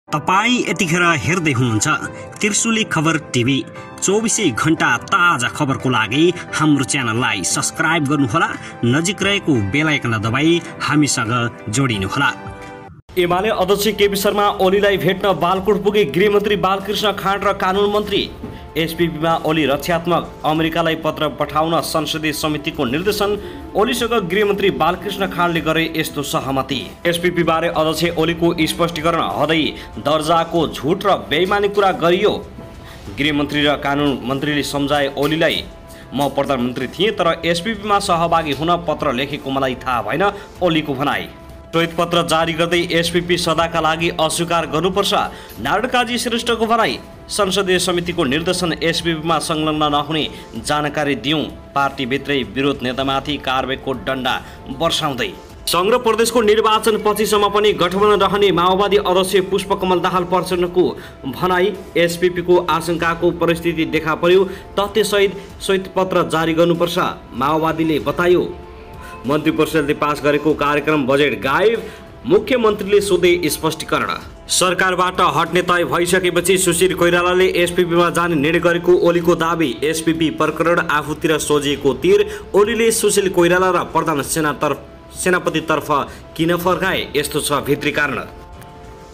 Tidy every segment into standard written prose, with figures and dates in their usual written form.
तपाई यतिखेर हेर्दै हुनुहुन्छ त्रिशुली खबर टिभी। 24 घण्टा ताजा खबरको लागि हाम्रो च्यानललाई सब्स्क्राइब गर्नुहोला, नजिक रहेको बेल आइकन दबाई हामीसँग जोडिनुहोला। एमाले अध्यक्ष केपी शर्मा ओलीलाई भेट्न बालकोट पुगे गृहमन्त्री बालकृष्ण खाँड र कानुन मन्त्री। एसपीपीमा ओली रक्षात्मक, अमेरिकालाई पत्र पठाउन संसदीय समितिको निर्देशन। ओलीसँग गृहमन्त्री बालकृष्ण खाँडले गरे यस्तो सहमति। एसपीपी बारे अध्यक्ष ओलीको स्पष्टीकरण हदै दर्जाको झुट र बेइमानी कुरा गरियो। गृहमन्त्री र कानुन मन्त्रीले सम्झाए ओलीलाई, म प्रधानमन्त्री थिएँ तर एसपीपीमा सहभागी हुन पत्र लेखेको मलाई थाहा भएन, ओलीको भनाई। श्वेत पत्र जारी गर्दै एसपीपी सदाका लागि अस्वीकार गर्नुपर्छ, नारायण श्रेष्ठको भनाई। संसदीय समितिको निर्देशन, एसपीपीमा संलग्न नहुने जानकारी दिउँ। पार्टीभित्रै विरोध नेतामाथि कारबाहीको डण्डा वर्षाउँदै। सङ्घ र प्रदेशको निर्वाचन पछिसम्म पनि गठबन्धन रहने माओवादी अध्यक्ष पुष्पकमल दाहाल प्रचण्डको भनाई। एसपीपीको आशंकाको परिस्थिति देखा पर्यो, तथ्यसहित श्वेत पत्र जारी गर्नुपर्छ, माओवादीले बतायो। मन्त्री परिषदले पास गरेको कार्यक्रम बजेट गायब, मुख्यमन्त्रीले सोधे स्पष्टीकरण। सरकारबाट हट्ने तय भइसकेपछि सुशील कोइरालाले एसपीपीमा जाने निर्णय गरेको ओलीको दाबी। एसपीपी प्रकरण आफूतिर सोझिएको तीर, ओलीले सुशील कोइराला र प्रधान सेनापतितर्फ किन फर्काए, यस्तो छ भित्री कारण।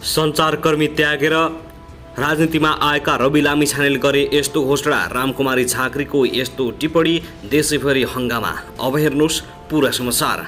सञ्चारकर्मी त्यागेर राजनीतिमा आएका रवि लामिछानेले गरे यस्तो घोषणा। रामकुमारी झाँक्रीको यस्तो टिप्पणी, देशैभरि हङ्गामा। अब हेर्नुहोस् पुरा समाचार।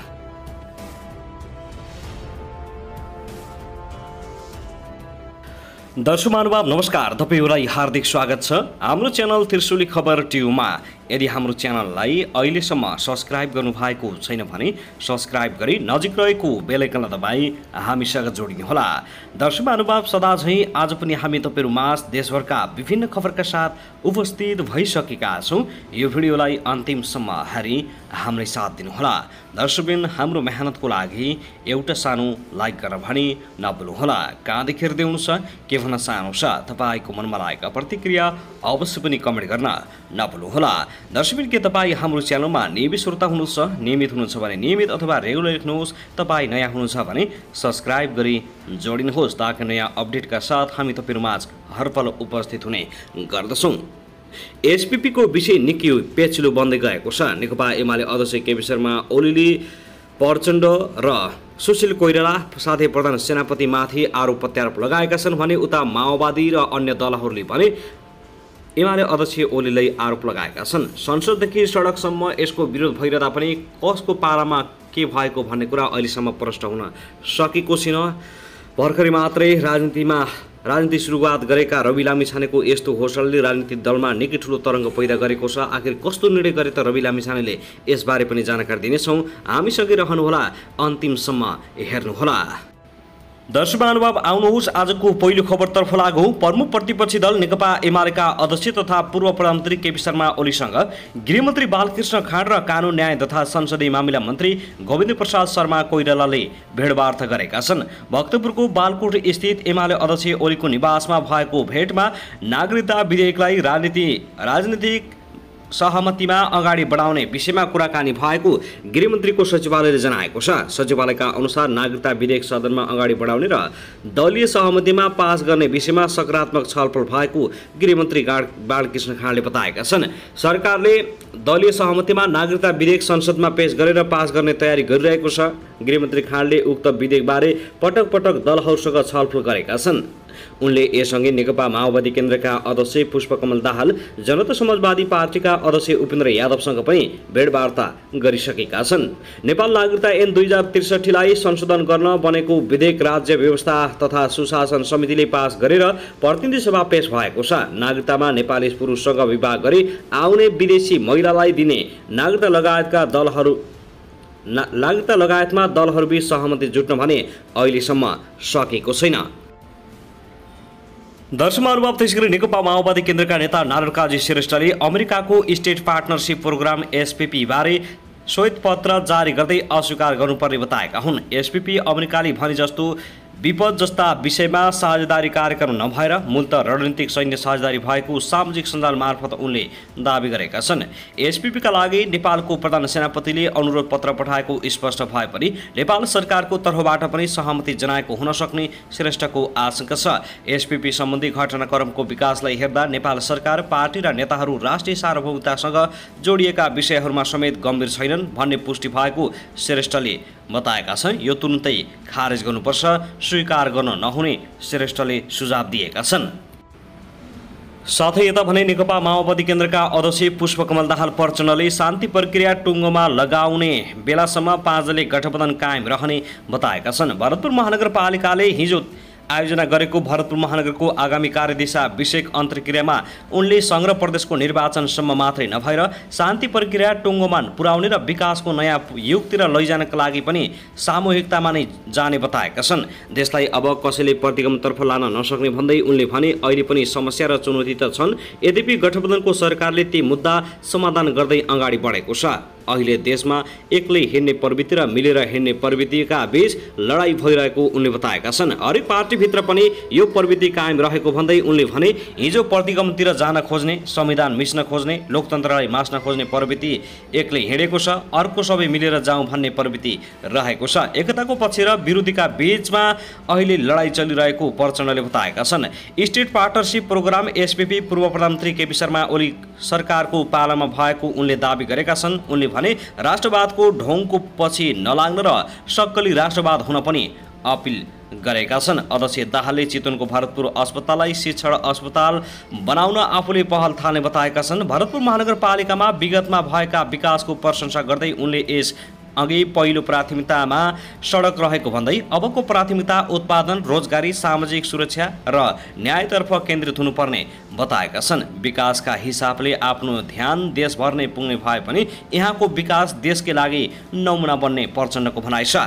दर्शक महानुभाव नमस्कार, तपाईहरुलाई हार्दिक स्वागत छ हाम्रो च्यानल त्रिशुली खबर टिभीमा। यदि हाम्रो च्यानललाई अहिलेसम्म सब्स्क्राइब गर्नुभएको छैन भने सब्स्क्राइब गरी नजिक रहेको बेल आइकन दबाई हामीसँग जोडिनुहोला। दर्शक महानुभाव सदा झैं आज पनि हामी तपाईहरु माझ देशभरका विभिन्न खबरका साथ उपस्थित भइसकेका छौं। यो भिडियोलाई अन्तिमसम्म हेरी हामीलाई साथ दिनुहोला। दर्शकबिन हाम्रो मेहनतको लागि एउटा सानो लाइक गर्न भनी नभुल्नुहोला। कहाँदेखि हेर्दै हुनुहुन्छ, के भन्न चाहनुहुन्छ, तपाईको मनमा लागेका प्रतिक्रिया अवश्य पनि कमेन्ट गर्न नभुल्नुहोला। दर्शकबिन के तपाईँ हाम्रो च्यानलमा नियमित श्रोता हुनुहुन्छ? नियमित हुनुहुन्छ भने नियमित अथवा रेगुलर लेख्नुहोस्। तपाईँ नयाँ हुनुहुन्छ भने सब्स्क्राइब गरी जोडिनुहोस्, ताकि नयाँ अपडेटका साथ हामी तपाईहरुमाझ हरपल उपस्थित हुने गर्दछौँ। एसपीपीको विषय निकै पेचिलो बन्दै गएको छ। नेकपा एमाले अध्यक्ष केपी शर्मा ओलीले प्रचण्ड र सुशील कोइराला साथै प्रधान सेनापतिमाथि आरोप प्रत्यारोप लगाएका छन् भने उता माओवादी र अन्य दलहरूले भने एमाले अध्यक्ष ओलीलाई आरोप लगाएका छन्। संसददेखि सडकसम्म यसको विरोध भइरहँदा पनि कसको पारामा के भएको भन्ने कुरा अहिलेसम्म प्रष्ट हुन सकेको छैन। भर्खरै मात्रै राजनीति सुरुवात गरेका रवि लामिछानेको यस्तो घोषणाले राजनीतिक दलमा निकै ठुलो तरङ्ग पैदा गरेको छ। आखिर कस्तो निर्णय गरे त रवि लामिछानेले, यसबारे पनि जानकारी दिनेछौँ। हामीसँगै रहनुहोला, अन्तिमसम्म हेर्नुहोला। दर्शक महानुभाव आउनुहोस् आजको पहिलो खबरतर्फ लागौँ। प्रमुख प्रतिपक्षी दल नेकपा एमालेका अध्यक्ष तथा पूर्व प्रधानमन्त्री केपी शर्मा ओलीसँग गृहमन्त्री बालकृष्ण खाँड र कानुन न्याय तथा संसदीय मामिला मन्त्री गोविन्द प्रसाद शर्मा कोइरालाले भेटवार्ता गरेका छन्। भक्तपुरको बालकोट स्थित एमाले अध्यक्ष ओलीको निवासमा भएको भेटमा नागरिकता विधेयकलाई राजनीतिक सहमतिमा अगाडि बढाउने विषयमा कुराकानी भएको गृहमन्त्रीको सचिवालयले जनाएको छ। सचिवालयका अनुसार नागरिकता विधेयक सदनमा अगाडि बढाउने र दलीय सहमतिमा पास गर्ने विषयमा सकारात्मक छलफल भएको गृहमन्त्री बालकृष्ण खाँडले बताएका छन्। सरकारले दलीय सहमतिमा नागरिकता विधेयक संसदमा पेश गरेर पास गर्ने तयारी गरिरहेको छ। गृहमन्त्री खाँडले उक्त विधेयकबारे पटक पटक दलहरूसँग छलफल गरेका छन्। उनले यससँगै नेकपा माओवादी केन्द्रका अध्यक्ष पुष्पकमल दाहाल, जनता समाजवादी पार्टीका अध्यक्ष उपेन्द्र यादवसँग पनि भेटवार्ता गरिसकेका छन्। नेपाल नागरिकता ऐन 2063 लाई संशोधन गर्न बनेको विधेयक राज्य व्यवस्था तथा सुशासन समितिले पास गरेर प्रतिनिधि सभा पेश भएको छ। नागरिकतामा नेपाली पुरुषसँग विवाह गरी आउने विदेशी महिलालाई दिने नागरिकता लगायतमा दलहरूबीच सहमति जुट्न भने अहिलेसम्म सकेको छैन। दर्शक महानुभाव त्यसैगरी नेकपा माओवादी केन्द्रका नेता नारायण श्रेष्ठले अमेरिकाको स्टेट पार्टनरसिप प्रोग्राम एसपीपी बारे श्वेत पत्र जारी गर्दै अस्वीकार गर्नुपर्ने बताएका हुन्। एसपीपी अमेरिकाले भने जस्तो विपद जस्ता विषयमा साझेदारी कार्यक्रम नभएर मूलत रणनीतिक सैन्य साझेदारी भएको सामाजिक सञ्जाल मार्फत उनले दावी गरेका छन्। एसपीपीका लागि नेपालको प्रधान सेनापतिले अनुरोध पत्र पठाएको स्पष्ट भए पनि नेपाल सरकारको तर्फबाट पनि सहमति जनाएको हुन सक्ने श्रेष्ठको आशंका छ। एसपीपी सम्बन्धी घटनाक्रमको विकासलाई हेर्दा नेपाल सरकार, पार्टी र नेताहरू राष्ट्रिय सार्वभौमतासँग जोडिएका विषयहरूमा समेत गम्भीर छैनन् भन्ने पुष्टि भएको श्रेष्ठले बताएका छन्। यो तुरुन्तै खारेज गर्नुपर्छ, स्वीकार गर्न नहुने श्रेष्ठले सुझाव दिएका छन्। साथै यता भने नेकपा माओवादी केन्द्रका अध्यक्ष पुष्पकमल दाहाल प्रचण्डले शान्ति प्रक्रिया टुङ्गोमा लगाउने बेलासम्म पाँचले गठबन्धन कायम रहने बताएका छन्। भरतपुर महानगरपालिकाले हिजो आयोजना गरेको भरतपुर महानगरको आगामी कार्यदिशा विषयक अन्तर्क्रियामा उनले सङ्घ र प्रदेशको निर्वाचनसम्म मात्रै नभएर शान्ति प्रक्रिया टुङ्गोमा पुर्याउने र विकासको नयाँ युगतिर लैजानका लागि पनि सामूहिकतामा नै जाने बताएका छन्। देशलाई अब कसैले प्रतिगमनतर्फ लान नसक्ने भन्दै उनले भने अहिले पनि समस्या र चुनौती त छन्, यद्यपि गठबन्धनको सरकारले ती मुद्दा समाधान गर्दै अगाडि बढेको छ। अहिले देशमा एक्लै हिँड्ने प्रवृत्ति र मिलेर हिँड्ने प्रवृत्तिका बीच लडाईँ भइरहेको उनले बताएका छन्। हरेक पार्टीभित्र पनि यो प्रवृत्ति कायम रहेको भन्दै उनले भने हिजो प्रतिगमनतिर जान खोज्ने, संविधान मिच्न खोज्ने, लोकतन्त्रलाई मास्न खोज्ने प्रवृत्ति एक्लै हिँडेको छ, अर्को सबै मिलेर जाउँ भन्ने प्रवृत्ति रहेको छ। एकताको पक्ष र विरोधीका बीचमा अहिले लडाईँ चलिरहेको प्रचण्डले बताएका छन्। स्टेट पार्टनरसिप प्रोग्राम एसपीपी पूर्व प्रधानमन्त्री केपी शर्मा ओली सरकारको पालामा भएको उनले दावी गरेका छन्। उनले भने राष्ट्रवादको ढोङको पछि नलाग्न र सक्कली राष्ट्रवाद हुन पनि अपिल गरेका छन्। अध्यक्ष दाहालले चितवनको भरतपुर अस्पताललाई शिक्षण अस्पताल बनाउन आफूले पहल थाल्ने बताएका छन्। भरतपुर महानगरपालिकामा विगतमा भएका विकासको प्रशंसा गर्दै उनले यस अघि पहिलो प्राथमिकतामा सडक रहेको भन्दै अबको प्राथमिकता उत्पादन, रोजगारी, सामाजिक सुरक्षा र न्यायतर्फ केन्द्रित हुनुपर्ने बताएका छन्। विकासका हिसाबले आफ्नो ध्यान देशभर नै पुग्ने भए पनि यहाँको विकास देशकै लागि नमुना बन्ने प्रचण्डको भनाइ छ।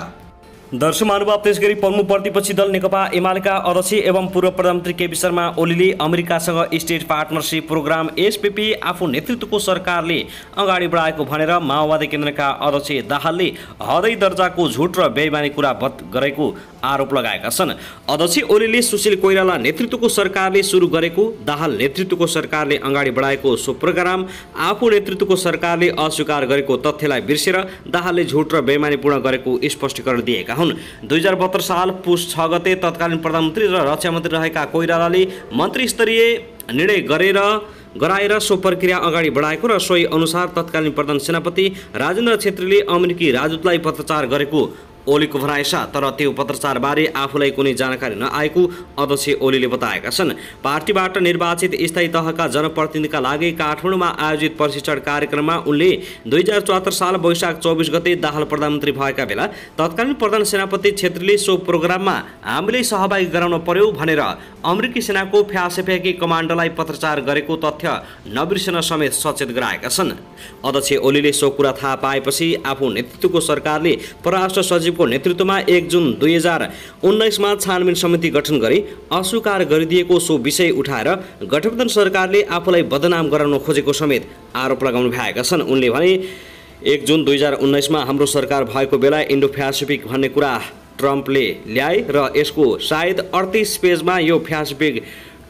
दर्शक महानुभाव, त्यसगरी पल्मु प्रतिपक्षी दल नेकपा एमालेका अध्यक्ष एवं पूर्व प्रधानमन्त्री केपी शर्मा ओलीले अमेरिकासँग स्टेट पार्टनरसिप प्रोग्राम एसपीपी आफू नेतृत्वको सरकारले अगाडि बढाएको भनेर माओवादी केन्द्रका अध्यक्ष दाहालले हदै दर्जाको झुट र बेइमानी कुरा गरेको आरोप लगाएका छन्। अध्यक्ष ओलीले सुशील कोइराला नेतृत्वको सरकारले सुरु गरेको, दाहाल नेतृत्वको सरकारले अगाडि बढाएको सो प्रोग्राम आफू नेतृत्वको सरकारले अस्वीकार गरेको तथ्यलाई बिर्सेर दाहालले झुट र बेइमानीपूर्ण गरेको स्पष्टीकरण दिएका हुन्। 2072 साल पुस 6 गते तत्कालीन प्रधानमन्त्री र रक्षा मन्त्री रहेका कोइरालाले मन्त्री स्तरीय निर्णय गराएर सो प्रक्रिया अगाडि बढाएको र सोही अनुसार तत्कालीन प्रधान सेनापति राजेन्द्र छेत्रीले अमेरिकी राजदूतलाई पत्रचार गरेको ओलीको भनाइ छ। तर त्यो पत्रचारबारे आफूलाई कुनै जानकारी नआएको अध्यक्ष ओलीले बताएका छन्। पार्टीबाट निर्वाचित स्थायी तहका जनप्रतिनिधिका लागि काठमाडौँमा आयोजित प्रशिक्षण कार्यक्रममा उनले 2074 साल वैशाख 24 गते दाहाल प्रधानमन्त्री भएका बेला तत्कालीन प्रधान सेनापति छेत्रीले सो प्रोग्राममा हामीले सहभागी गराउन पर्यो भनेर अमेरिकी सेनाको फ्यासेफ्याकी कमान्डरलाई पत्रचार गरेको तथ्य नबिर्सन समेत सचेत गराएका छन्। अध्यक्ष ओलीले सो कुरा थाहा पाएपछि आफू नेतृत्वको सरकारले परराष्ट्र सचिवको नेतृत्वमा 1 जुन 2019मा छानबिन समिति गठन गरी अस्वीकार गरिदिएको सो विषय उठाएर गठबन्धन सरकारले आफूलाई बदनाम गराउन खोजेको समेत आरोप लगाउनु भएका छन्। उनले भने 1 जुन 2019मा हाम्रो सरकार भएको बेला इन्डो फ्यासिफिक भन्ने कुरा ट्रम्पले ल्याए र यसको सायद 38 पेजमा यो फ्यासिफिक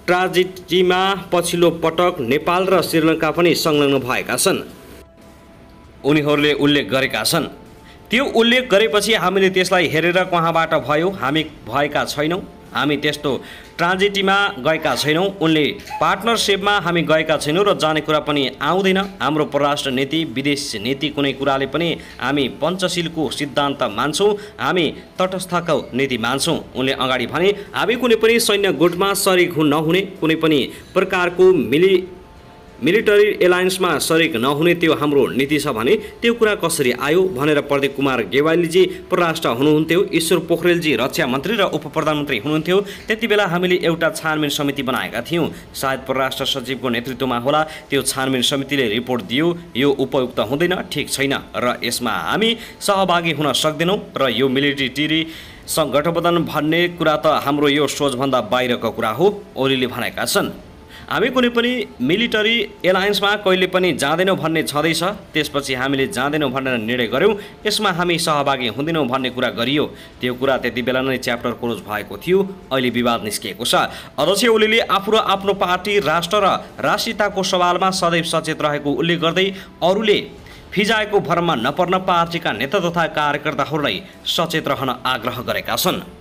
ट्राजेडीमा पछिल्लो पटक नेपाल र श्रीलङ्का पनि संलग्न भएका छन् उनीहरूले उल्लेख गरेका छन्। त्यो उल्लेख गरेपछि हामीले त्यसलाई हेरेर कहाँबाट भयो, हामी भएका छैनौँ, हामी त्यस्तो ट्राजेडीमा गएका छैनौँ, उनले पार्टनरसिपमा हामी गएका छैनौँ र जाने कुरा पनि आउँदैन। हाम्रो परराष्ट्र नीति, विदेश नीति कुनै कुराले पनि हामी पञ्चशीलको सिद्धान्त मान्छौँ, हामी तटस्थको नीति मान्छौँ। उनले अगाडि भने हामी कुनै पनि सैन्य गुटमा सरिक नहुने, कुनै पनि प्रकारको मिलिटरी एलायन्समा सरिक नहुने त्यो हाम्रो नीति छ भने त्यो कुरा कसरी आयो भनेर प्रदीप कुमार गेवालीजी परराष्ट्र हुनुहुन्थ्यो, ईश्वर पोखरेलजी रक्षा मन्त्री र उप प्रधानमन्त्री हुनुहुन्थ्यो। त्यति बेला हामीले एउटा छानबिन समिति बनाएका थियौँ, सायद परराष्ट्र सचिवको नेतृत्वमा होला। त्यो छानबिन समितिले रिपोर्ट दियो, यो उपयुक्त हुँदैन, ठिक छैन र यसमा हामी सहभागी हुन सक्दैनौँ र यो मिलिटरी गठबन्धन भन्ने कुरा त हाम्रो यो सोचभन्दा बाहिरको कुरा हो, ओलीले भनेका छन्। हामी कुनै पनि मिलिटरी एलायन्समा कहिले पनि जाँदैनौँ भन्ने छँदैछ। त्यसपछि हामीले जाँदैनौँ भनेर निर्णय गऱ्यौँ, यसमा हामी सहभागी हुँदैनौँ भन्ने कुरा गरियो। त्यो कुरा त्यति बेला नै च्याप्टर क्लोज भएको थियो। अहिले विवाद निस्किएको छ। अध्यक्ष ओलीले आफू र आफ्नो पार्टी राष्ट्र र राष्ट्रियताको सवालमा सदैव सचेत रहेको उल्लेख गर्दै अरूले फिजाएको भरमा नपर्न पार्टीका नेता तथा कार्यकर्ताहरूलाई सचेत रहन आग्रह गरेका छन्।